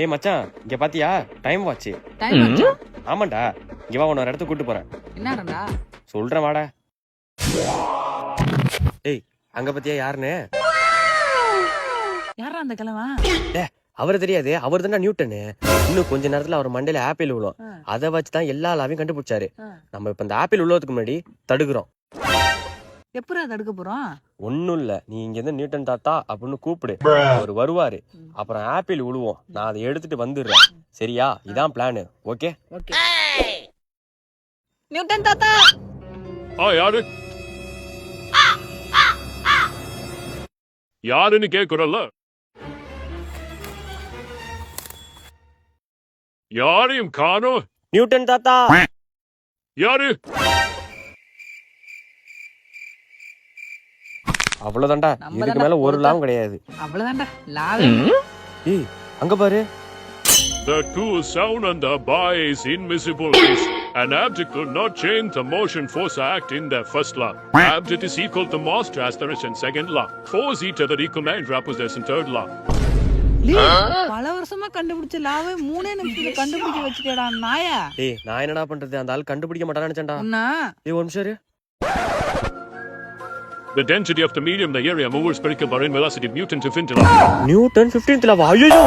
ஏய் மச்சான், இங்க பாத்தியா? Time watch. டைம் ஆச்சா? ஆமாண்டா. இங்க வா, உன்ன ஒரு இடத்துக்கு கூட்டி போறேன். என்னடா? சொல்றேன் வாடா. ஏய், அங்க பாத்தியா யாருன்னு? யாரா அந்த கிழவன்? அவரு தெரியாது, அவர் தானே நியூட்டன். இன்னும் கொஞ்ச நேரத்துல அவர் மண்டையில ஆப்பிள் விழும். அதை வச்சுதான் எல்லா லாவையும் கண்டுபிடிச்சாரு. நம்ம இப்ப இந்த ஆப்பிள் விழுவதுக்கு முன்னாடி தடுக்கிறோம். எப்பரா தடுக்க போறோம்? ஒண்ணும் இல்ல, நீ இங்க இருந்து நியூட்டன் தாத்தா அப்படின்னு கூப்பிடு. அவர் வருவாரு. அப்புறம் ஆப்பிள் விழுவோம். நான் அதை எடுத்துட்டு வந்துடுறேன். சரியா? இதான் பிளான். Okay okay. நியூட்டன் தாத்தா. யாரு யாருன்னு கேக்குறல்ல? யாரையும் காணோம். நியூட்டன் தாத்தா. யாரு? அவ்வளவுதான்டா. இதுக்கு மேல ஒரு லாபம் கிடையாது. அவ்வளவுதான்டா லாவே. ஏய், அங்க பாரு. The cool sound and the bar is invisible. An object could not change the motion force act in the first law. Object is equal to mass transfer in second law. Force each other equal and represents third law. பல வருஷமா கண்டுபிடிச்ச லாவே 3 நிமிஷத்துல கண்டுபிடிக்க வச்சிட்டேடா நாயா. ஏய், நான் என்னடா பண்றது? அந்த ஆள் கண்டுபிடிக்க மாட்டான்னு நினைச்சேன்டா. ஏய், ஒரு நிமிஷம் இரு. The density of the medium, the area moves spherical bar in velocity of Newton to infinity. Newton 15th law. ஐயோ.